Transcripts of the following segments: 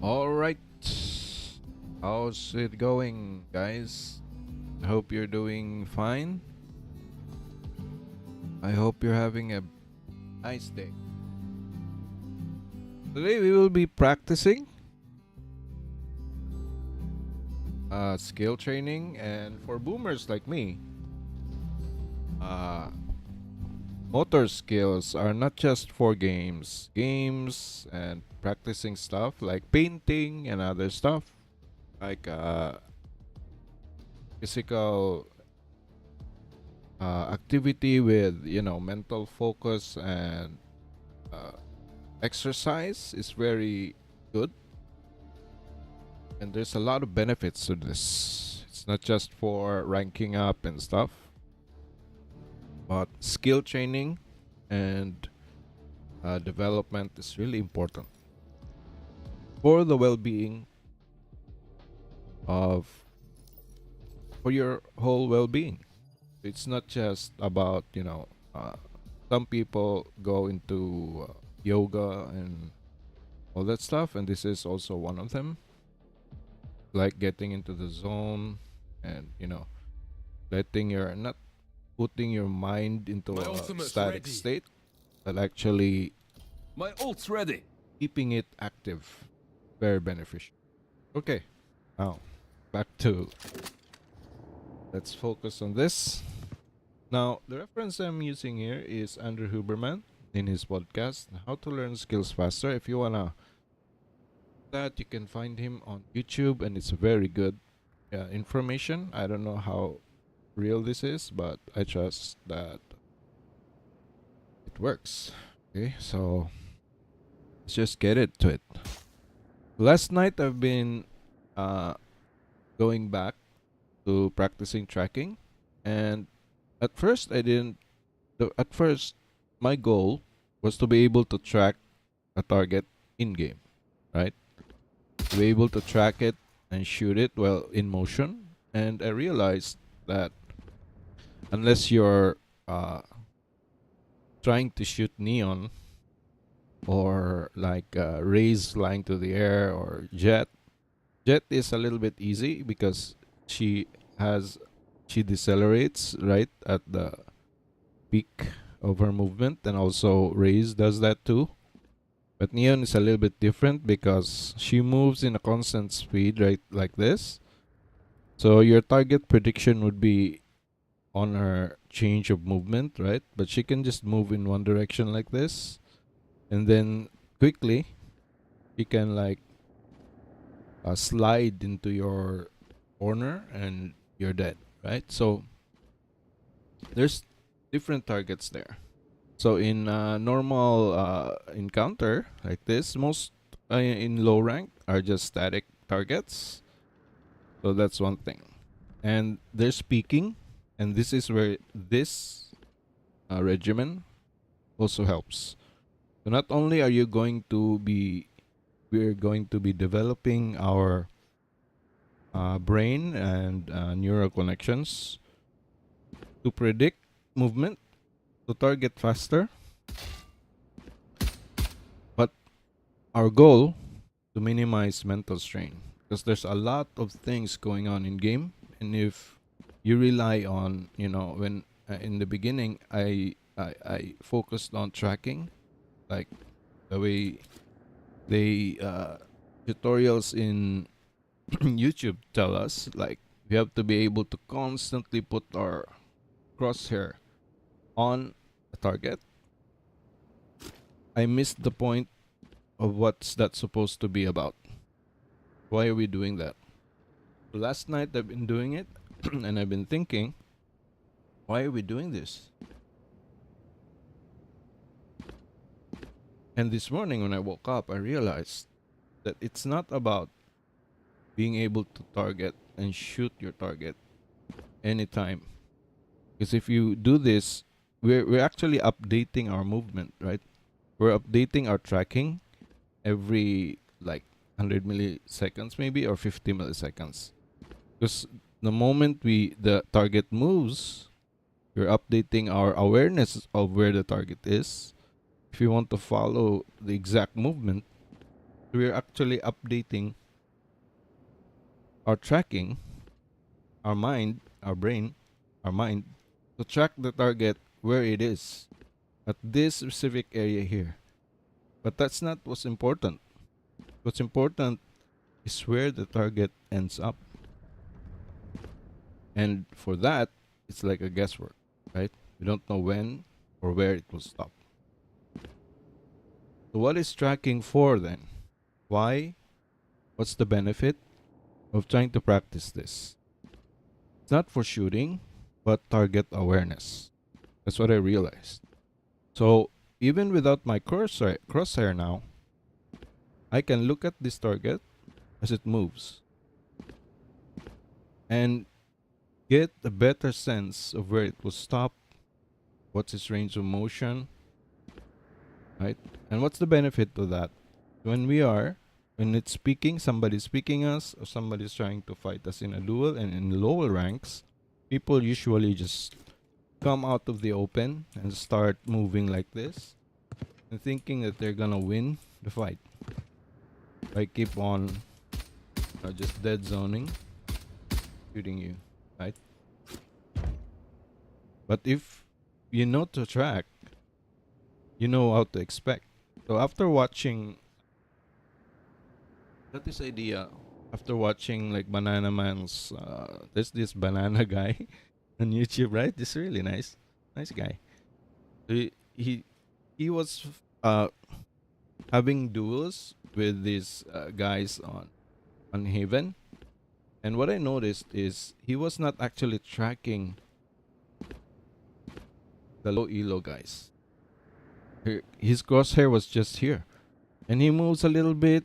All right. How's it going, guys? I hope you're doing fine. I hope you're having a nice day. Today we will be practicing skill training, and for boomers like me, uh, motor skills are not just for games. Games and practicing stuff like painting and other stuff like physical activity with mental focus and uh, exercise is very good, and there's a lot of benefits to this. It's not just for ranking up and stuff, but skill training and development is really important for the well-being of for your whole well-being. It's not just about some people go into yoga and all that stuff, and this is also one of them, like getting into the zone and letting your not putting your mind into My a ultimate's static ready. state, but actually My ult's ready. keeping it active. Very beneficial. Okay, now back to let's focus on this. Now, the reference I'm using here is Andrew Huberman in his podcast, How to Learn Skills Faster. If you wanna that, you can find him on YouTube, and it's very good information. I don't know how real this is, but I trust that it works. Okay, so let's just get it to it. Last night I've been uh, going back to practicing tracking, and at first I didn't. At first, my goal was to be able to track a target in game, right? To be able to track it and shoot it while in motion. And I realized that unless you're uh, trying to shoot neon or like rays flying to the air or jet is a little bit easy because she has she decelerates right at the peak of her movement, and also rays does that too. But neon is a little bit different because she moves in a constant speed, right, like this. So your target prediction would be on her change of movement, right? But she can just move in one direction like this, and then quickly she can like slide into your corner, and you're dead, right? So there's different targets there. So in normal encounter like this, most in low rank are just static targets. So that's one thing. And there's peaking, and this is where this regimen also helps. So not only are you going to be we're going to be developing our brain and neural connections to predict movement, to target faster, but our goal to minimize mental strain, because there's a lot of things going on in game, and if you rely on when in the beginning I focused on tracking, like the way they tutorials in YouTube tell us, like we have to be able to constantly put our crosshair on a target. I missed the point of what's that supposed to be about. Why are we doing that? Last night I've been doing it and I've been thinking, why are we doing this? And this morning when I woke up, I realized that it's not about being able to target and shoot your target anytime. Because if you do this, we're actually updating our movement, right? We're updating our tracking every like 100 milliseconds maybe, or 50 milliseconds. Because the moment the target moves, we're updating our awareness of where the target is. If you want to follow the exact movement, we're actually updating our tracking, our mind, our brain, our mind to track the target where it is at this specific area here. But that's not what's important. What's important is where the target ends up. And for that, it's like a guesswork, right? We don't know when or where it will stop. So, what is tracking for then? Why? What's the benefit of trying to practice this? It's not for shooting, but target awareness. That's what I realized. So, even without my crosshair now, I can look at this target as it moves and get a better sense of where it will stop, what's its range of motion, right? And what's the benefit to that? When it's speaking, somebody's speaking us, or somebody's trying to fight us in a duel, and in lower ranks, people usually just come out of the open and start moving like this and thinking that they're gonna win the fight. I keep on just dead zoning, shooting you, right? But if you know to track, you know how to expect. So after watching, got this idea. After watching like Banana Man's, there's this banana guy on YouTube, right? This really nice guy. He he was having duels with these guys on Haven, and what I noticed is he was not actually tracking the low elo guys. His crosshair was just here, and he moves a little bit,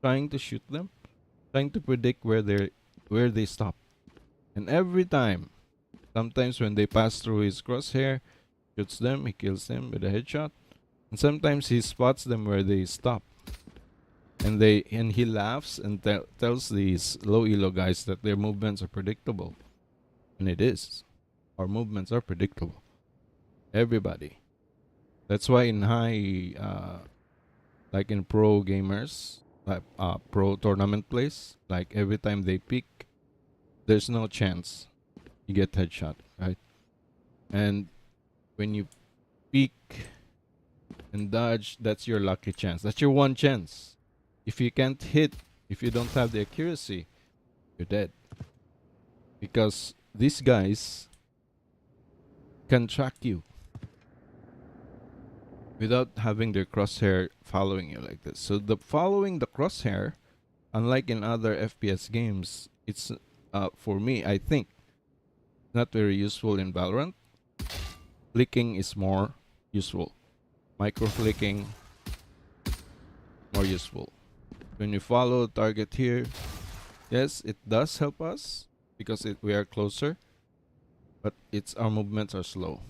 trying to shoot them, trying to predict where they stop. And every time, sometimes when they pass through his crosshair, shoots them, he kills them with a headshot. And sometimes he spots them where they stop. And he laughs and tells these low elo guys that their movements are predictable. And it is. Our movements are predictable. Everybody. That's why in high like in pro gamers, like pro tournament plays, like every time they peak, there's no chance you get headshot, right? And when you peek and dodge, that's your lucky chance. That's your one chance. If you can't hit, if you don't have the accuracy, you're dead. Because these guys can track you without having their crosshair following you like this. So the following the crosshair, unlike in other FPS games, it's for me, I think, not very useful in Valorant. Flicking is more useful. Micro flicking more useful. When you follow the target here, yes, it does help us because we are closer, but our movements are slow,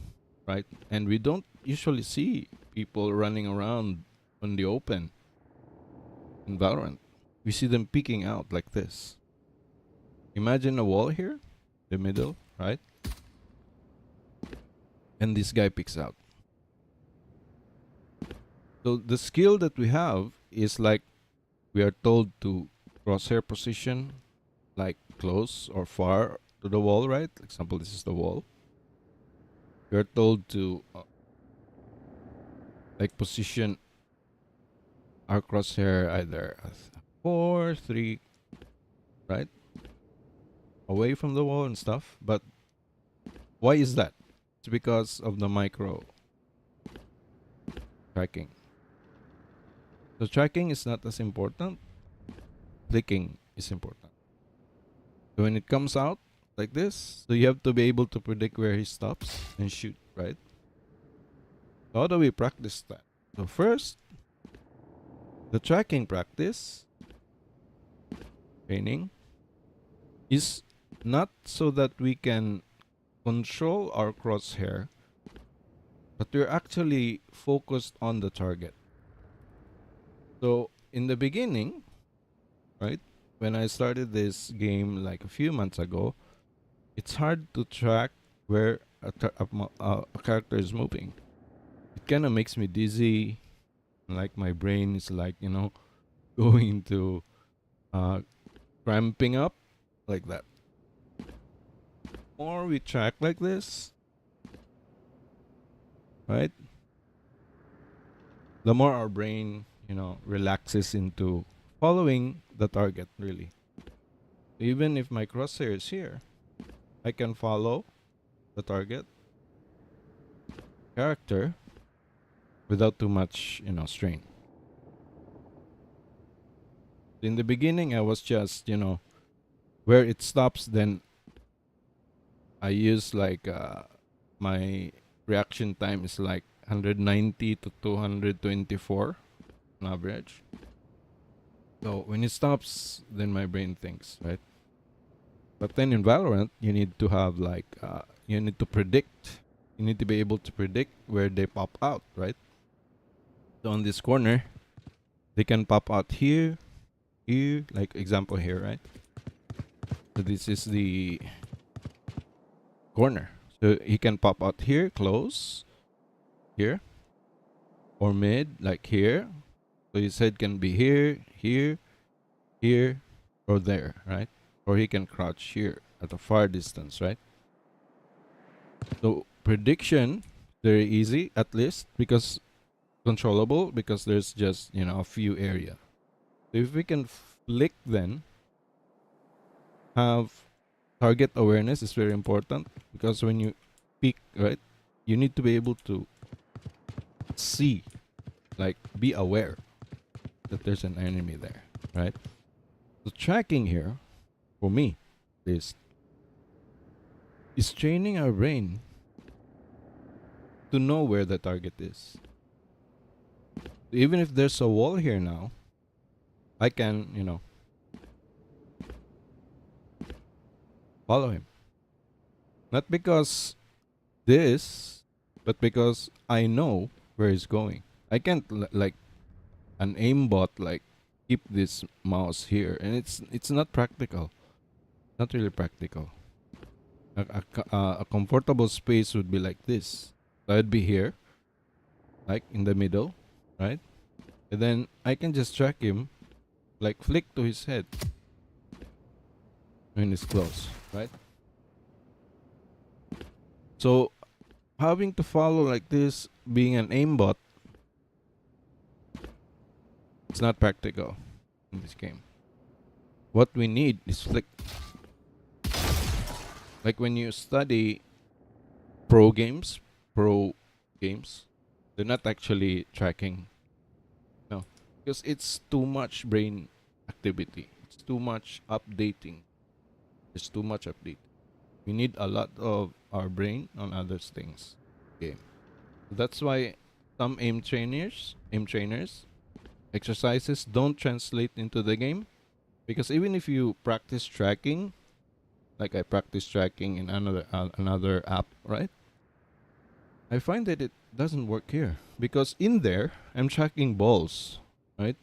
right? And we don't usually see people running around on the open in Valorant. We see them peeking out like this. Imagine a wall here, the middle, right? And this guy peeks out. So the skill that we have is like we are told to crosshair position, like close or far to the wall, right? For example, this is the wall. We are told to like position our crosshair either as 4, 3, right? Away from the wall and stuff. But why is that? It's because of the micro tracking. So tracking is not as important. Clicking is important. So when it comes out like this, so you have to be able to predict where he stops and shoot, right? So how do we practice that? So first, the tracking practice training is not so that we can control our crosshair, but we're actually focused on the target. So in the beginning, right, when I started this game like a few months ago, it's hard to track where a character is moving. It kind of makes me dizzy, like my brain is like, going into uh, cramping up like that. More we track like this, right? The more our brain, relaxes into following the target, really. Even if my crosshair is here, I can follow the target character without too much, strain. In the beginning, I was just, where it stops, then I use like my reaction time is like 190 to 224 on average. So when it stops, then my brain thinks, right? But then in Valorant, you need to have like, you need to predict. You need to be able to predict where they pop out, right? So on this corner, they can pop out here, here, like example here, right? So this is the corner. So he can pop out here, close, here, or mid, like here. So his head can be here, here, here, or there, right? Or he can crouch here at a far distance, right? So prediction, very easy at least because controllable because there's just a few area. So if we can flick, then have target awareness is very important because when you peek, right, you need to be able to see, like be aware that there's an enemy there, right? So tracking here for me is training our brain to know where the target is. Even if there's a wall here now, I can, follow him. Not because this, but because I know where he's going. I can't like an aimbot like keep this mouse here, and it's not practical. Not really practical. A comfortable space would be like this. So I'd be here, like in the middle, right? And then I can just track him, like flick to his head when he's close, right? So having to follow like this, being an aimbot, it's not practical in this game. What we need is flick. Like when you study pro games, pro games, they're not actually tracking. No, because it's too much brain activity. It's too much updating. It's too much update. We need a lot of our brain on other things. Game. That's why some aim trainers, exercises don't translate into the game because even if you practice tracking, like I practice tracking in another app, right? I find that it doesn't work here because in there I'm tracking balls, right?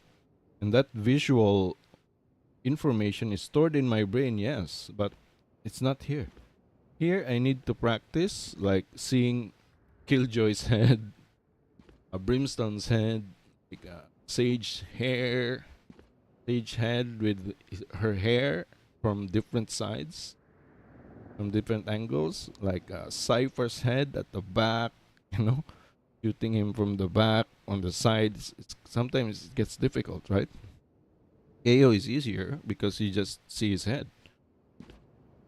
And that visual information is stored in my brain, yes, but it's not here. Here I need to practice like seeing Killjoy's head, a Brimstone's head, like a Sage head with her hair from different sides, from different angles, like Cypher's head at the back, you know, shooting him from the back, on the sides. Sometimes it gets difficult, right? KO is easier because you just see his head.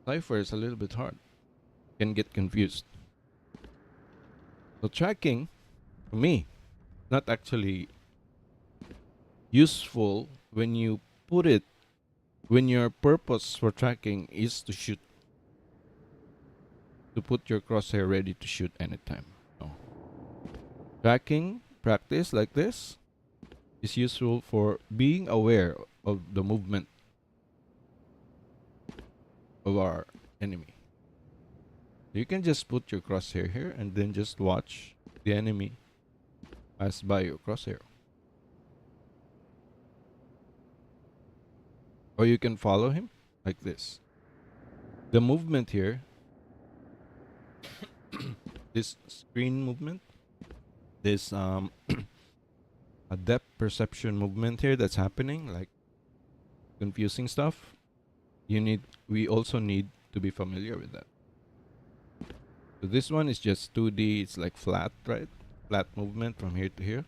Cypher is a little bit hard. Can get confused. So tracking, for me, not actually useful when you put it, when your purpose for tracking is to shoot, to put your crosshair ready to shoot anytime. No. Tracking practice like this is useful for being aware of the movement of our enemy. You can just put your crosshair here and then just watch the enemy pass by your crosshair. or you can follow him like this. The movement here, this screen movement, this a depth perception movement here that's happening, like confusing stuff. We also need to be familiar with that. So this one is just 2D. It's like flat, right? Flat movement from here to here.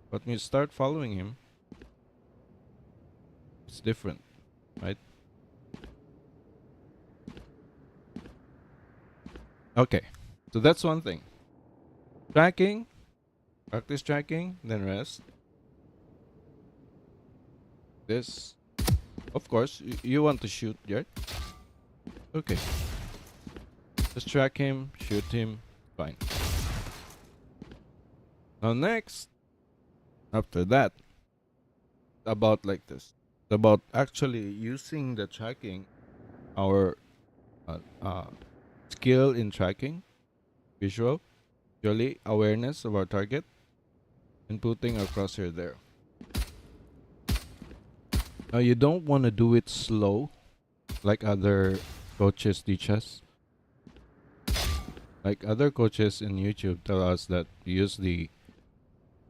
But when you start following him, it's different, right? Okay, so that's one thing. Tracking, practice tracking, then rest. This, of course, you want to shoot, right? Okay, just track him, shoot him, fine. Now next, after that, about like this. It's about actually using the tracking, our uh, uh, skill in tracking, visually awareness of our target, and putting our crosshair there. Now you don't want to do it slow, like other coaches teach us. Like other coaches in YouTube tell us that use the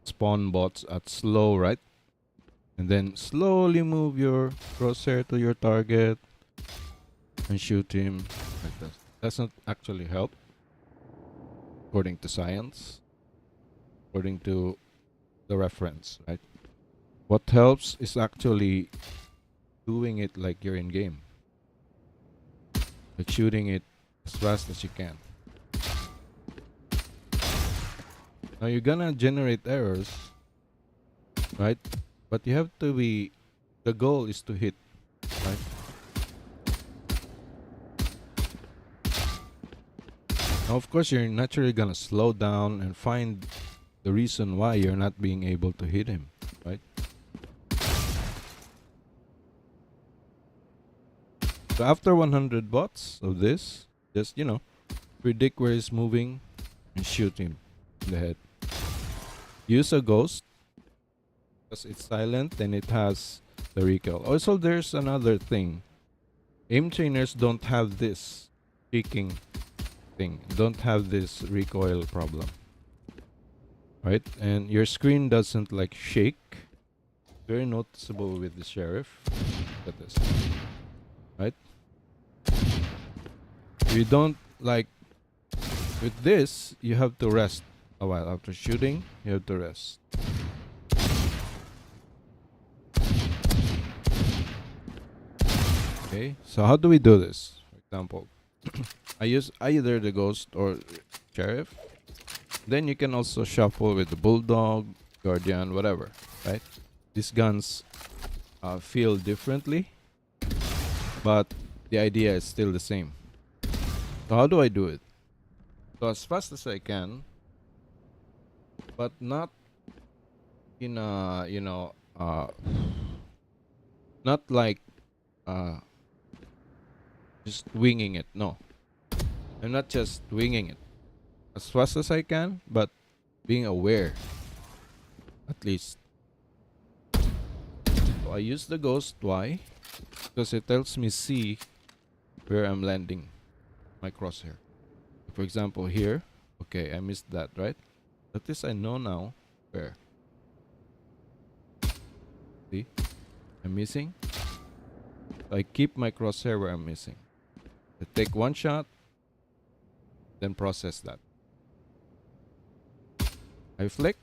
spawn bots at slow, right? And then slowly move your crosshair to your target and shoot him like that. Doesn't actually help, according to science, according to the reference, right? What helps is actually doing it like you're in game, like shooting it as fast as you can. Now you're gonna generate errors, right? But you have to be, the goal is to hit, right? Now, of course, you're naturally gonna slow down and find the reason why you're not being able to hit him, right? So after 100 bots of this, just, predict where he's moving and shoot him in the head. Use a ghost because it's silent and it has the recoil. Also, there's another thing. Aim trainers don't have this peaking thing, don't have this recoil problem, right? And your screen doesn't like shake. Very noticeable with the sheriff. Look at this, right? You don't like, with this, you have to rest a while after shooting. You have to rest. Okay, so how do we do this? For example, I use either the ghost or sheriff. Then you can also shuffle with the bulldog, guardian, whatever, right? These guns feel differently, but the idea is still the same. So how do I do it? So as fast as I can, but not in a, not like uh, just winging it. No, I'm not just winging it. As fast as I can, but being aware, at least. So I use the ghost. Why? Because it helps me see where I'm landing my crosshair. For example, here, okay, I missed that, right? At least I know now where. See, I'm missing. So I keep my crosshair where I'm missing. I take one shot, then process that. I flick,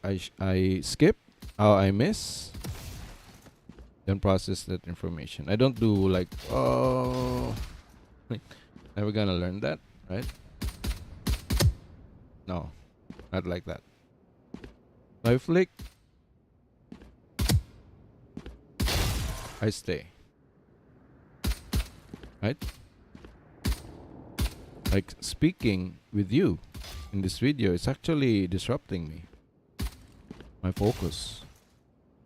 I skip, I miss, then process that information. I don't do like, oh, never gonna learn that, right? No, not like that. I flick, I stay, right? Like speaking with you in this video is actually disrupting me, my focus.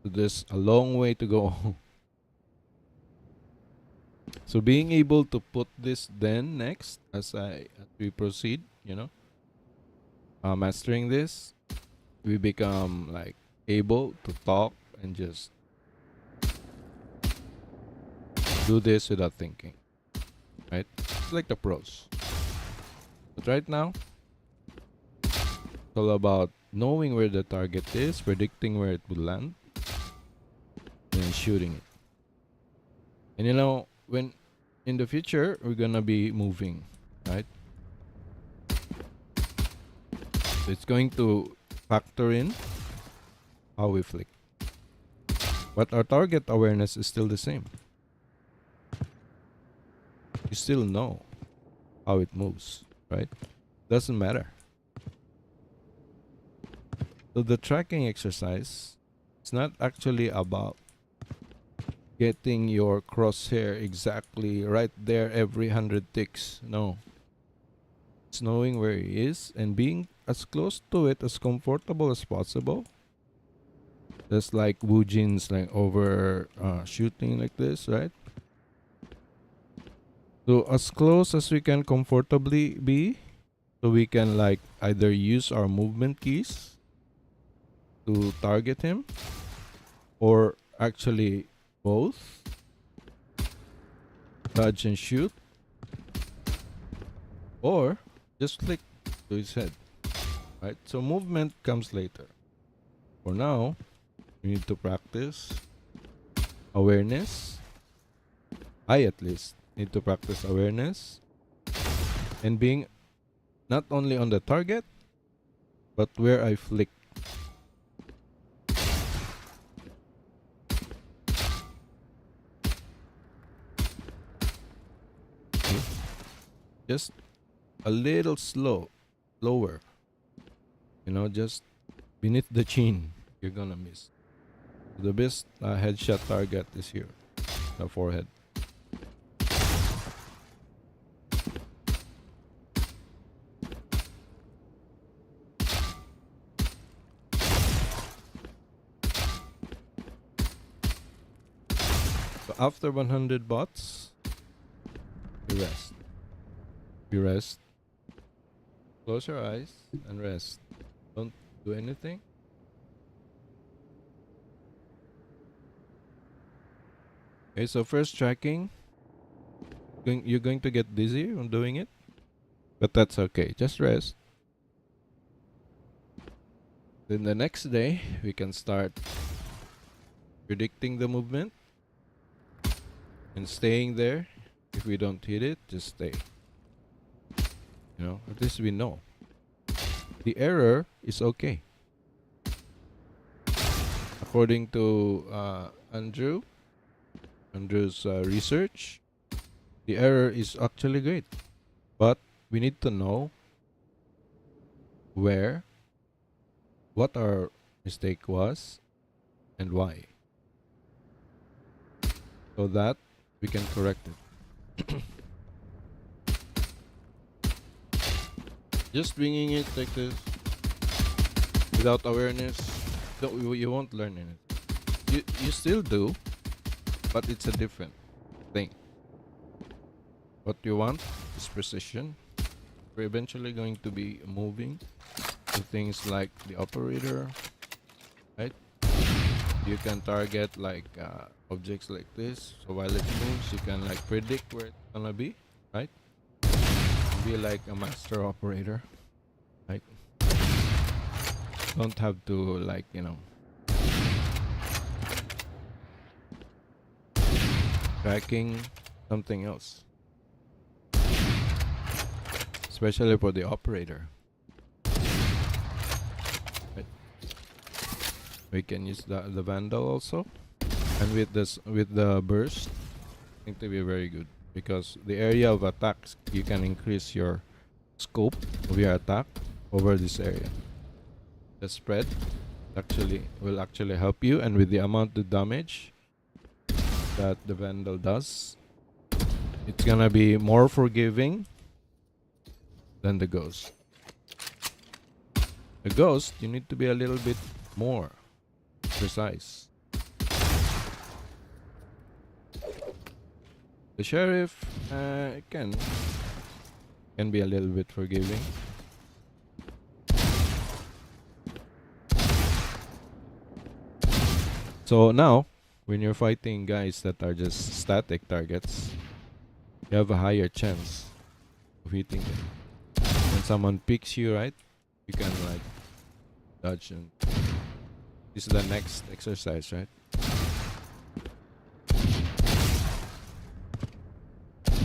So there's a long way to go. So being able to put this then next as we proceed, mastering this, we become like able to talk and just do this without thinking, right? It's like the pros. But right now, it's all about knowing where the target is, predicting where it will land, and then shooting it. And you know, when in the future we're gonna be moving, right? So it's going to factor in how we flick. But our target awareness is still the same. You still know how it moves, right? Doesn't matter. So the tracking exercise, it's not actually about getting your crosshair exactly right there every 100 ticks. No. It's knowing where he is and being as close to it as comfortable as possible. Just like Wu Jin's like over shooting like this, right? So as close as we can comfortably be, so we can like either use our movement keys to target him, or actually both dodge and shoot, or just click to his head, right? So movement comes later. For now, we need to practice awareness. I at least need to practice awareness and being not only on the target, but where I flick. Okay? Just a little slower. You know, just beneath the chin, you're gonna miss. The best headshot target is here, the forehead. So after 100 bots, you rest. You rest. Close your eyes and rest. Don't do anything. Okay, so first tracking, you're going to get dizzy on doing it, but that's okay. Just rest. Then the next day, we can start predicting the movement and staying there. If we don't hit it, just stay. You know, at least we know. The error is okay. According to Andrew's research, the error is actually great. But we need to know what our mistake was, and why, so that we can correct it. Just winging it like this without awareness, you won't learn anything. You still do, but it's a different thing. What you want is precision. We're eventually going to be moving to things like the operator, right? You can target like objects like this. So while it moves, you can like predict where it's gonna be, right? Be like a master operator, right? Don't have to like, you know, tracking something else, especially for the operator. Right. We can use the vandal also, and with the burst, I think to be very good, because the area of attacks, you can increase your scope of your attack over this area. The spread will actually help you, and with the amount of damage that the vandal does, it's gonna be more forgiving than the ghost. The ghost, you need to be a little bit more precise. The sheriff can be a little bit forgiving. So now when you're fighting guys that are just static targets, you have a higher chance of hitting them. When someone picks you, right, you can like dodge. And this is the next exercise, right?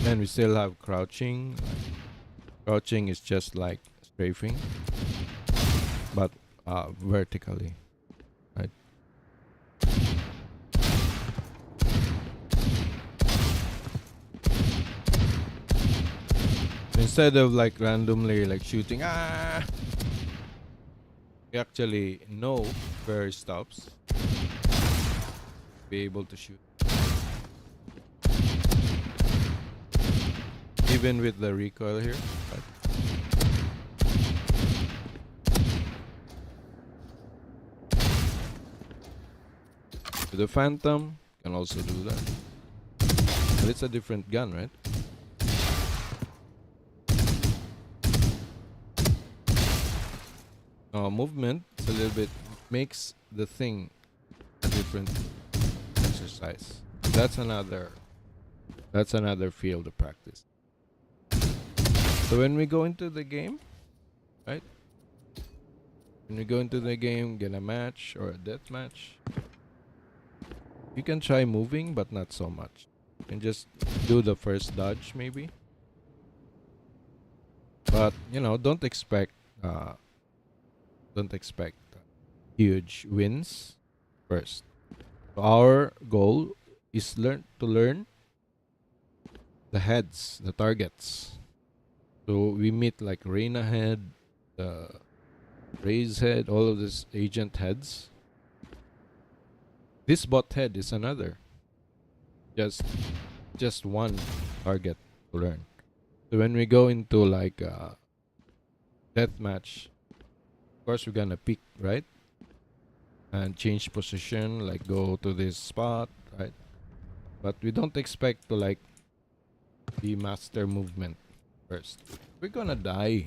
Then we still have crouching. Crouching is just like strafing, but vertically, right? Instead of like randomly like shooting, you actually know where it stops. Be able to shoot. Even with the recoil here, right? With the Phantom, can also do that. But it's a different gun, right? Movement, it's a little bit, makes the thing a different exercise. That's another field of practice. So when we go into the game, right? When we go into the game, get a match or a death match, you can try moving, but not so much. You can just do the first dodge, maybe. But don't expect huge wins first. So our goal is to learn the heads, the targets. So we meet like Reina head, the Raze head, all of these agent heads. This bot head is another. Just one target to learn. So when we go into like a deathmatch, of course we're gonna pick, right? And change position, like go to this spot, right? But we don't expect to like be master movement first. We're gonna die.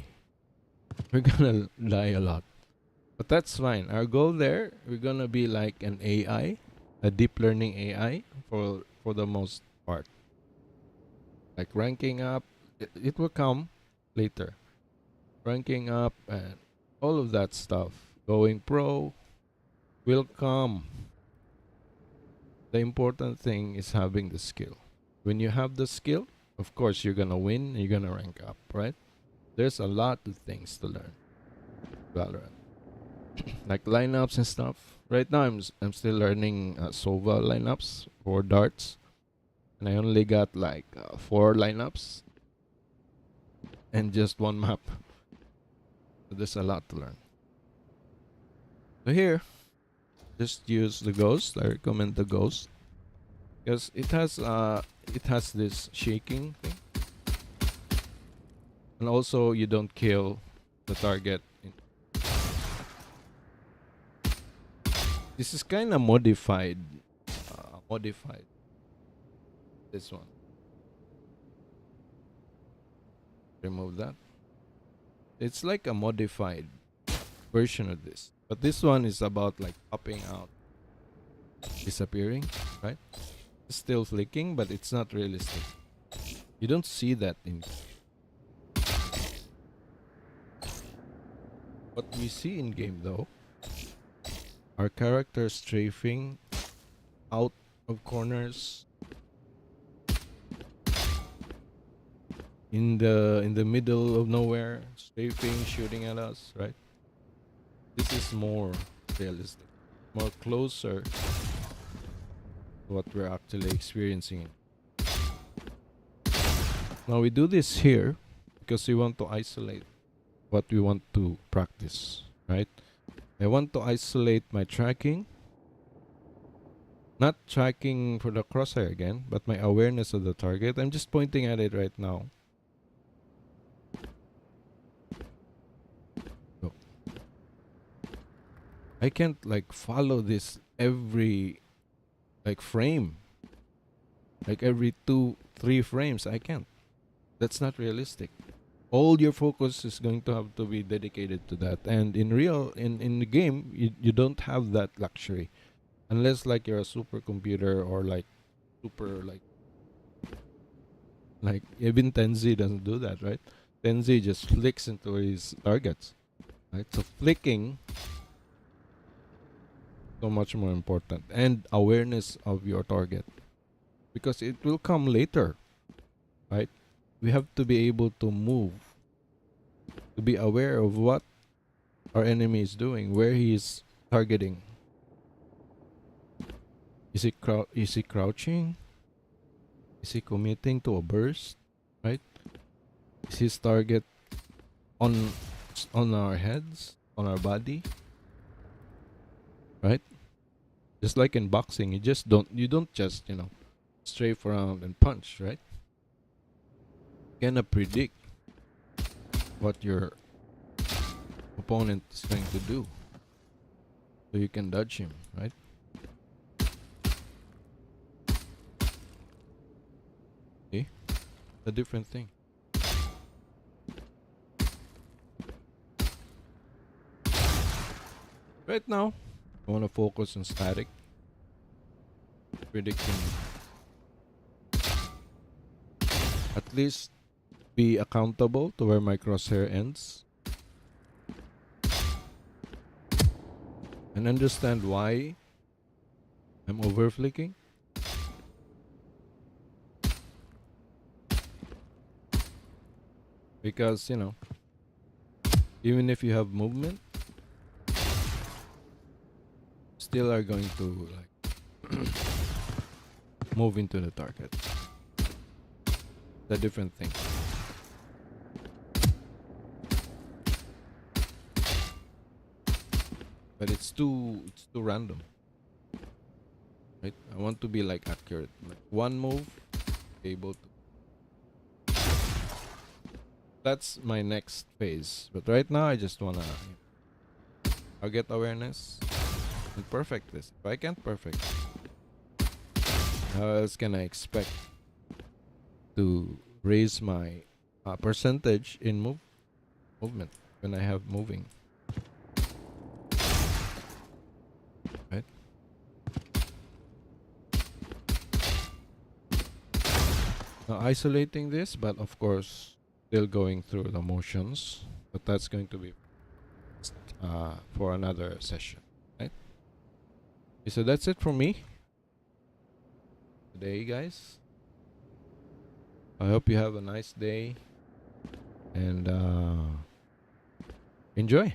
We're gonna die a lot. But that's fine. Our goal there, we're gonna be like an AI, a deep learning AI for the most part. Like ranking up, it will come later. Ranking up and all of that stuff. Going pro will come. The important thing is having the skill. When you have the skill, of course you're gonna win, you're gonna rank up, right? There's a lot of things to learn. Valorant. Like lineups and stuff. Right now I'm still learning Sova lineups for darts. And I only got like 4 lineups and just one map. So there's a lot to learn. So here, just use the ghost. I recommend the ghost because it has this shaking thing, and also you don't kill the target. This is kind of modified. Modified. This one. Remove that. It's like a modified version of this. But this one is about like popping out, disappearing, right? It's still flicking, but it's not realistic. You don't see that in. What we see in game though, our character strafing out of corners, in the middle of nowhere, strafing, shooting at us, right? This is more realistic, more closer to what we're actually experiencing. Now we do this here because we want to isolate what we want to practice, right? I want to isolate my tracking, not tracking for the crosshair again, but my awareness of the target. I'm just pointing at it right now. So I can't like follow this every like frame, like every 2-3 frames. I can't. That's not realistic. All your focus is going to have to be dedicated to that, and in the game you don't have that luxury. Unless like you're a supercomputer or like super like even Tenzi doesn't do that, right? Tenzi just flicks into his targets, right? So flicking so much more important, and awareness of your target, because it will come later, right? We have to be able to move, to be aware of what our enemy is doing, where he is targeting. Is he crouching? Is he committing to a burst? Right? Is his target on on our heads, on our body? Right? Just like in boxing, you don't just strafe around and punch, right? You cannot predict what your opponent is going to do, so you can dodge him, right? See, a different thing. Right now, I want to focus on static, predicting, at least be accountable to where my crosshair ends, and understand why I'm over flicking. Because, even if you have movement, still are going to like move into the target. It's a different thing. But it's too random. Right? I want to be like accurate. Like one move, able to. That's my next phase. But right now I just wanna I'll get awareness and perfect this. If I can't perfect, how else can I expect to raise my percentage in movement when I have moving? Right? Now isolating this, but of course still going through the motions. But that's going to be for another session, right? Okay, so that's it from me today, guys. I hope you have a nice day and enjoy.